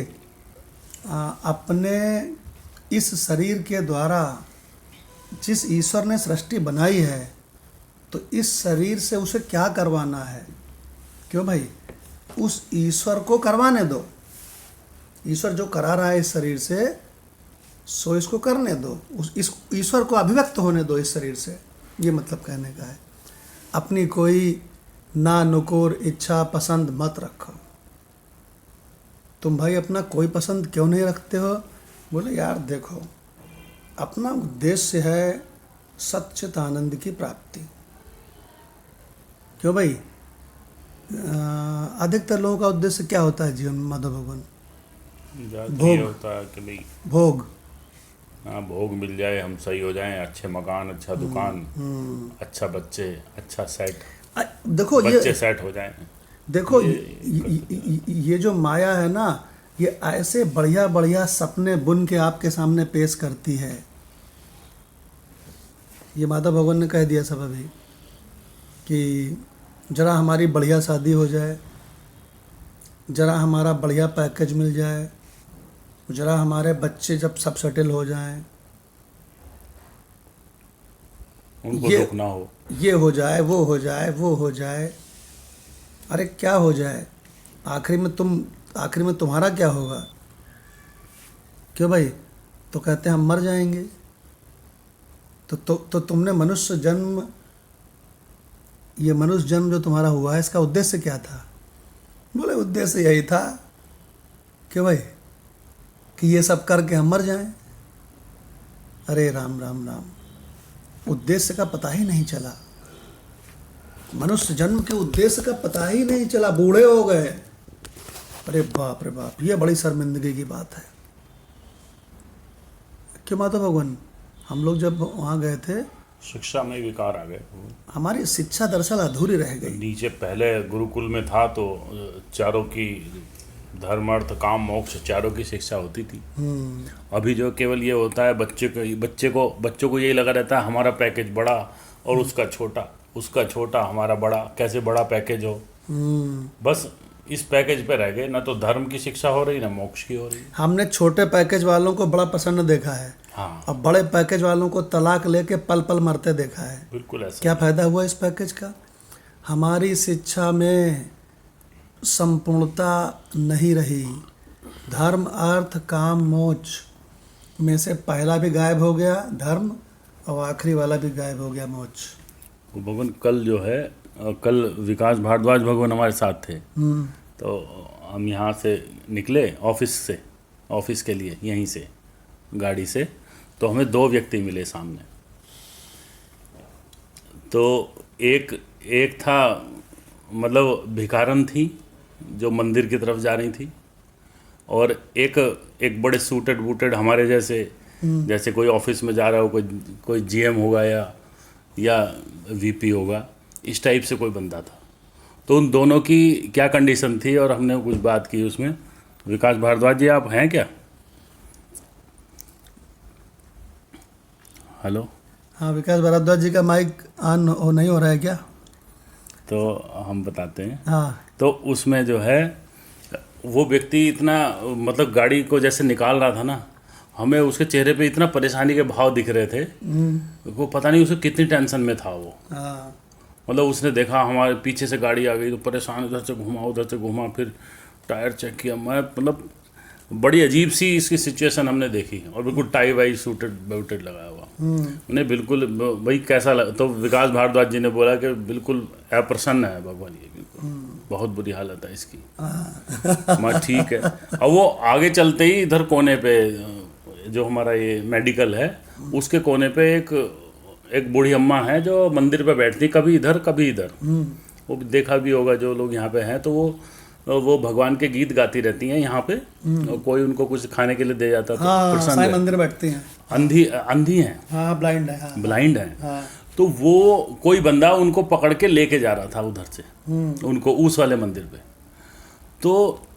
अपने इस शरीर के द्वारा जिस ईश्वर ने सृष्टि बनाई है, तो इस शरीर से उसे क्या करवाना है? क्यों भाई? उस ईश्वर को करवाने दो। ईश्वर जो करा रहा है इस शरीर से, सो इसको करने दो। इस ईश्वर को अभिव्यक्त होने दो इस शरीर से। ये मतलब कहने का है। अपनी कोई ना नुकुर इच्छा पसंद मत रखो। तुम भाई अपना कोई पसंद क्यों नहीं रखते हो? बोले यार देखो, अपना उद्देश्य है सच्चित आनंद की प्राप्ति। क्यों भाई? अधिकतर लोगों का उद्देश्य क्या होता है जीवन में माधव भगवान? भोग होता है कि भाई भोग। हाँ, भोग मिल जाए, हम सही हो जाएं, अच्छे मकान, अच्छा दुकान, अच्छा बच्चे, अच्छा सेट, देखो बच्चे सेट हो जाएं। देखो ये जो माया है ना, ये ऐसे बढ़िया बढ़िया सपने बुन के आपके सामने पेश करती है। ये माता भगवान ने कह दिया सब अभी कि जरा हमारी बढ़िया शादी हो जाए, जरा हमारा बढ़िया पैकेज मिल जाए, जरा हमारे बच्चे जब सब सेटल हो जाएं, उनको दुख ना हो, ये हो जाए, वो हो जाए, वो हो जाए। अरे क्या हो जाए? आखिरी में तुम्हारा क्या होगा? क्यों भाई? तो कहते हैं हम मर जाएंगे। तो तुमने मनुष्य जन्म, ये मनुष्य जन्म जो तुम्हारा हुआ है, इसका उद्देश्य क्या था? बोले उद्देश्य यही था कि भाई कि ये सब करके हम मर जाएं। अरे राम राम राम, उद्देश्य का पता ही नहीं चला। मनुष्य जन्म के उद्देश्य का पता ही नहीं चला, बूढ़े हो गए। अरे बाप रे बाप, ये बड़ी शर्मिंदगी की बात है। क्यों माता भगवान? हम लोग जब वहाँ गए थे, शिक्षा में विकार आ गए। हमारी शिक्षा दरअसल अधूरी रह गई। नीचे पहले गुरुकुल में था तो चारों की, धर्म अर्थ काम मोक्ष चारों की शिक्षा होती थी। अभी जो केवल ये होता है, बच्चों को यही लगा रहता है हमारा पैकेज बड़ा और उसका छोटा, हमारा बड़ा, कैसे बड़ा पैकेज हो। बस इस पैकेज पे रह गए। ना तो धर्म की शिक्षा हो रही, ना मोक्ष की हो रही। हमने छोटे पैकेज वालों को बड़ा प्रसन्न देखा है, हाँ, अब बड़े पैकेज वालों को तलाक लेके पल पल मरते देखा है। बिल्कुल ऐसा। क्या फायदा हुआ इस पैकेज का? हमारी शिक्षा में संपूर्णता नहीं रही। धर्म अर्थ काम मोक्ष में से पहला भी गायब हो गया धर्म, और आखिरी वाला भी गायब हो गया मोक्ष। भगवान कल विकास भारद्वाज भगवान हमारे साथ थे। तो हम यहाँ से निकले ऑफिस के लिए, यहीं से गाड़ी से। तो हमें 2 व्यक्ति मिले सामने। तो एक था, मतलब भिखारन थी जो मंदिर की तरफ जा रही थी, और एक बड़े सूटेड बूटेड हमारे जैसे जैसे कोई ऑफिस में जा रहा हो, कोई जीएम होगा या वीपी होगा, इस टाइप से कोई बंदा था। तो उन दोनों की क्या कंडीशन थी और हमने कुछ बात की उसमें। विकास भारद्वाज जी आप हैं क्या? हेलो। हाँ, विकास भारद्वाज जी का माइक ऑन नहीं हो रहा है क्या? तो हम बताते हैं। हाँ। तो उसमें जो है वो व्यक्ति इतना मतलब गाड़ी को जैसे निकाल रहा था ना, हमें उसके चेहरे पे इतना परेशानी के भाव दिख रहे थे। वो पता नहीं उसे कितनी टेंशन में था वो। हाँ। मतलब उसने देखा हमारे पीछे से गाड़ी आ गई तो परेशान, उधर से घुमा उधर से घुमा, फिर टायर चेक किया। मैं मतलब बड़ी अजीब सी इसकी सिचुएशन हमने देखी। और बिल्कुल टाई वाई सूटेड बेल्टेड लगाया हुआ। उन्हें बिल्कुल भाई कैसा लगा। तो विकास भारद्वाज जी ने बोला कि बिल्कुल अप्रसन्न है भगवान, ये बिल्कुल बहुत बुरी हालत है इसकी। मैं ठीक है। और वो आगे चलते ही इधर कोने पे जो हमारा ये मेडिकल है उसके कोने पे एक बूढ़ी अम्मा है जो मंदिर पे बैठती, कभी इधर कभी इधर। वो देखा भी होगा जो लोग यहाँ पे हैं। तो वो भगवान के गीत गाती रहती हैं यहाँ पे। और कोई उनको कुछ खाने के लिए दे जाता था। हाँ, साईं मंदिर बैठती हैं। अंधी हैं। हाँ, ब्लाइंड है। हाँ, ब्लाइंड हैं। हाँ। तो वो कोई बंदा उनको पकड़ के लेके जा रहा था उधर से, उनको उस वाले मंदिर पे। तो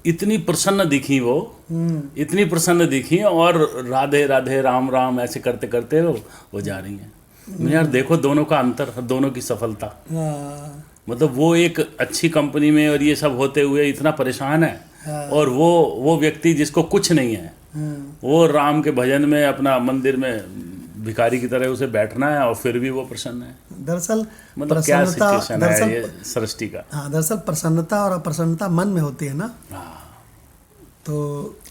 इतनी प्रसन्न दिखी वो, इतनी प्रसन्न दिखी। और राधे राधे राम राम ऐसे करते करते वो जा रही हैं। यार देखो दोनों का अंतर, दोनों की सफलता। हाँ। मतलब वो एक अच्छी कंपनी में और ये सब होते हुए इतना परेशान है। हाँ। और वो व्यक्ति जिसको कुछ नहीं है, वो राम के भजन में अपना मंदिर में भिखारी की तरह उसे बैठना है और फिर भी वो प्रसन्न है। दरअसल मतलब क्या सिचुएशन है ये सृष्टि का। हाँ, दरअसल प्रसन्नता और अप्रसन्नता मन में होती है ना। तो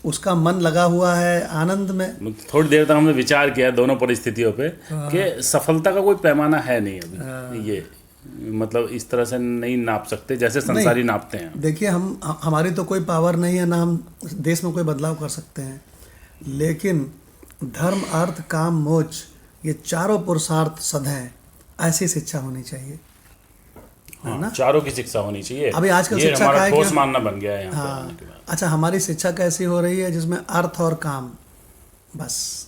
उसका मन लगा हुआ है आनंद में। थोड़ी देर तक हमने विचार किया दोनों परिस्थितियों पे कि सफलता का कोई पैमाना है नहीं अभी। ये मतलब इस तरह से नहीं नाप सकते जैसे संसारी नापते हैं। देखिए, हमारी तो कोई पावर नहीं है, ना हम देश में कोई बदलाव कर सकते हैं। लेकिन धर्म अर्थ काम मोक्ष ये चारों पुरुषार्थ सधैं, ऐसी शिक्षा होनी चाहिए। हाँ, ना? चारों की शिक्षा होनी चाहिए। अभी आजकल शिक्षा हमारा का ठोस मानना बन गया है यहाँ पे आने के बाद। अच्छा, हमारी शिक्षा कैसी हो रही है जिसमें अर्थ और काम, बस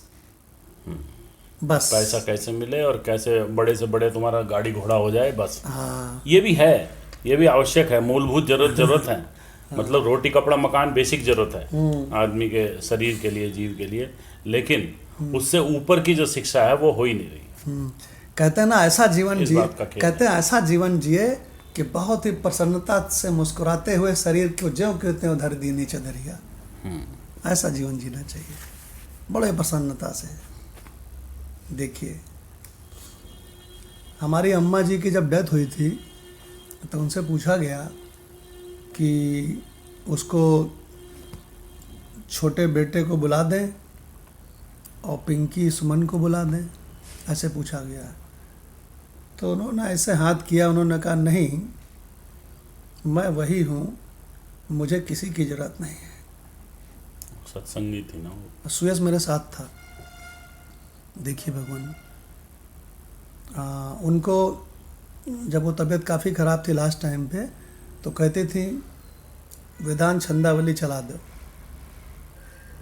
पैसा कैसे मिले और कैसे बड़े से बड़े तुम्हारा गाड़ी घोड़ा हो जाए, बस। हाँ। ये भी है, ये भी आवश्यक है, मूलभूत जरूरत है। मतलब रोटी कपड़ा मकान बेसिक जरूरत है आदमी के शरीर के लिए, जीव के लिए। लेकिन उससे ऊपर की जो शिक्षा है वो हो ही नहीं रही। कहते हैं ना, ऐसा जीवन जिए, कहते हैं ऐसा जीवन जिए कि बहुत ही प्रसन्नता से मुस्कुराते हुए शरीर को ज्यों के त्यों धर दी नीचे धरिया। ऐसा जीवन जीना चाहिए, बड़े प्रसन्नता से। देखिए, हमारी अम्मा जी की जब डेथ हुई थी तो उनसे पूछा गया कि उसको छोटे बेटे को बुला दें और पिंकी सुमन को बुला दें, ऐसे पूछा गया। तो उन्होंने ऐसे हाथ किया, उन्होंने कहा नहीं, मैं वही हूँ, मुझे किसी की ज़रूरत नहीं है। सत्संगी थी ना वो। सुयस मेरे साथ था। देखिए भगवान, उनको जब वो तबीयत काफ़ी ख़राब थी लास्ट टाइम पे, तो कहती थी वेदांत छंदावली चला दो।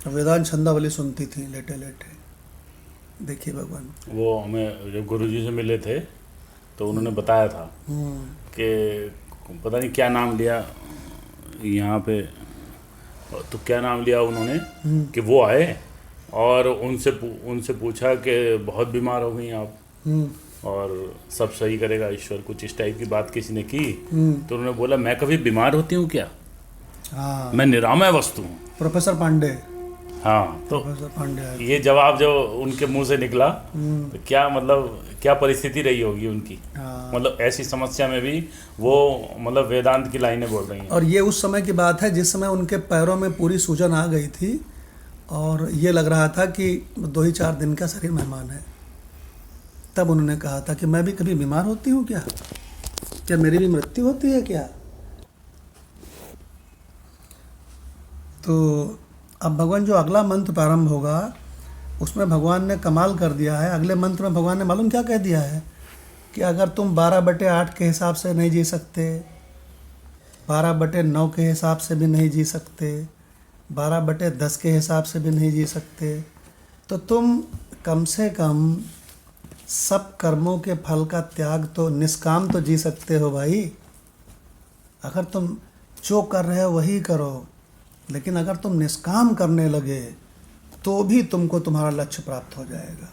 वेदांत छंदावली सुनती थी लेटे लेटे। देखिए भगवान, वो हमें जब गुरुजी से मिले थे तो उन्होंने बताया था कि पता नहीं क्या नाम लिया यहाँ पे, तो क्या नाम लिया उन्होंने कि वो आए और उनसे पूछा कि बहुत बीमार हो गई आप और सब सही करेगा ईश्वर, कुछ इस टाइप की बात किसी ने की। तो उन्होंने बोला मैं कभी बीमार होती हूँ क्या? हाँ, मैं निरामय वस्तु हूँ। प्रोफेसर पांडे। हाँ, तो प्रोफेसर पांडे ये जवाब जो उनके मुंह से निकला तो क्या मतलब क्या परिस्थिति रही होगी उनकी। हाँ। मतलब ऐसी समस्या में भी वो मतलब वेदांत की लाइनें बोल रही हैं। और ये उस समय की बात है जिस समय उनके पैरों में पूरी सूजन आ गई थी और ये लग रहा था कि 2 ही 4 दिन का शरीर मेहमान है। तब उन्होंने कहा था कि मैं भी कभी बीमार होती हूँ क्या? क्या मेरी भी मृत्यु होती है क्या? तो अब भगवान जो अगला मंत्र प्रारंभ होगा उसमें भगवान ने कमाल कर दिया है। अगले मंत्र में भगवान ने मालूम क्या कह दिया है कि अगर तुम 12/8 के हिसाब से नहीं जी सकते, 12/9 के हिसाब से भी नहीं जी सकते, 12/10 के हिसाब से भी नहीं जी सकते, तो तुम कम से कम सब कर्मों के फल का त्याग तो, निष्काम तो जी सकते हो भाई। अगर तुम जो कर रहे हो वही करो, लेकिन अगर तुम निष्काम करने लगे तो भी तुमको तुम्हारा लक्ष्य प्राप्त हो जाएगा।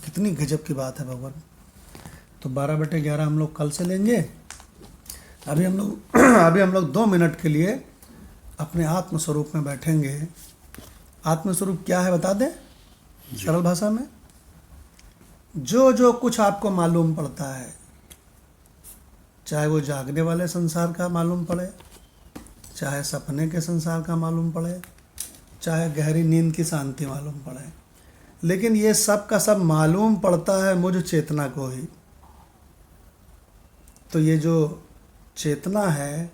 कितनी गजब की बात है भगवान। तो 12/11 हम लोग कल से लेंगे। अभी हम लोग 2 मिनट के लिए अपने आत्मस्वरूप में बैठेंगे। आत्मस्वरूप क्या है बता दें सरल भाषा में? जो जो कुछ आपको मालूम पड़ता है, चाहे वो जागने वाले संसार का मालूम पड़े, चाहे सपने के संसार का मालूम पड़े, चाहे गहरी नींद की शांति मालूम पड़े, लेकिन ये सब का सब मालूम पड़ता है मुझ चेतना को ही। तो ये जो चेतना है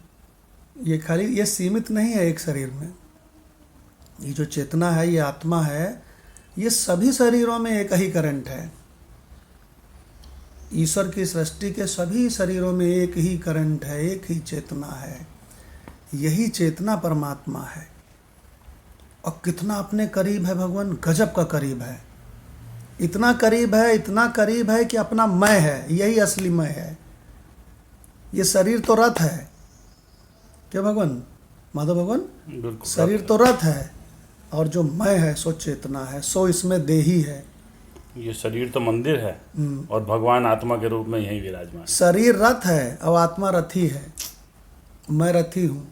ये खाली, ये सीमित नहीं है एक शरीर में। ये जो चेतना है, ये आत्मा है, ये सभी शरीरों में एक ही करंट है। ईश्वर की सृष्टि के सभी शरीरों में एक ही करंट है, एक ही चेतना है। यही चेतना परमात्मा है। और कितना अपने करीब है भगवान, गजब का करीब है। इतना करीब है, इतना करीब है कि अपना मैं है, यही असली मैं है। ये शरीर तो रथ है, क्या भगवान, माधव भगवान? शरीर तो रथ है, और जो मैं है सो चेतना है, सो इसमें देही है। ये शरीर तो मंदिर है और भगवान आत्मा के रूप में यही विराजमान। शरीर रथ है और आत्मा रथी है। मैं रथी हूँ,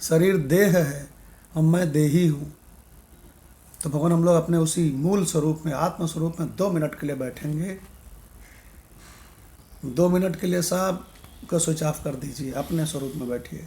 शरीर देह है और मैं देही हूँ। तो भगवान हम लोग अपने उसी मूल स्वरूप में, आत्म स्वरूप में 2 मिनट के लिए बैठेंगे। 2 मिनट के लिए सब को स्विच ऑफ कर दीजिए, अपने स्वरूप में बैठिए।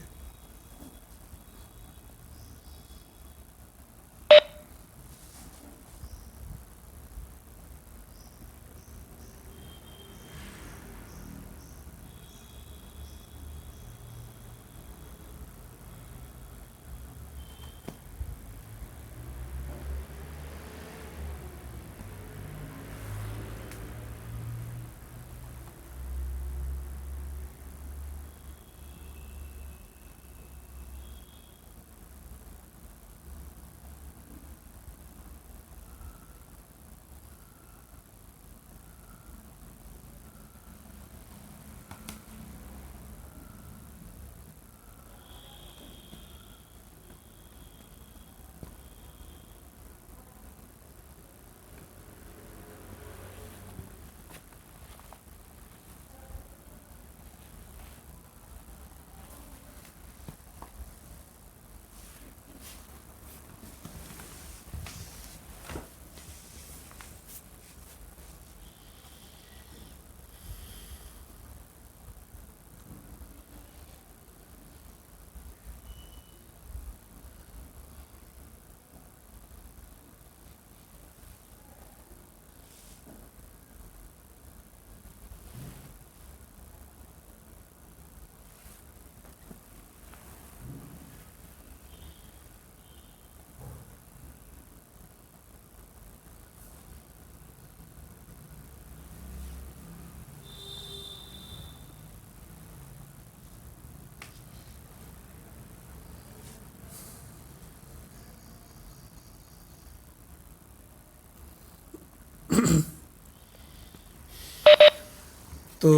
तो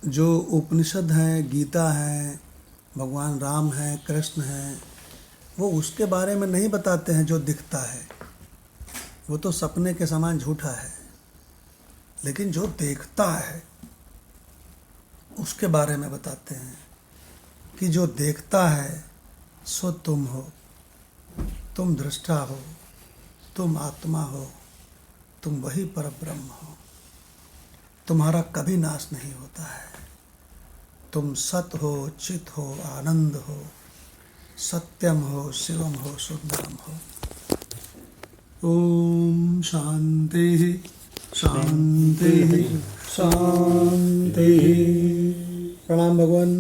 जो उपनिषद हैं, गीता है, भगवान राम हैं, कृष्ण हैं, वो उसके बारे में नहीं बताते हैं जो दिखता है, वो तो सपने के समान झूठा है। लेकिन जो देखता है उसके बारे में बताते हैं कि जो देखता है सो तुम हो, तुम दृष्टा हो, तुम आत्मा हो, तुम वही परब्रह्म हो। तुम्हारा कभी नाश नहीं होता है। तुम सत हो, चित हो, आनंद हो, सत्यम हो, शिवम हो, सुंदरम हो। ओम शांति शांति शांति। प्रणाम भगवान।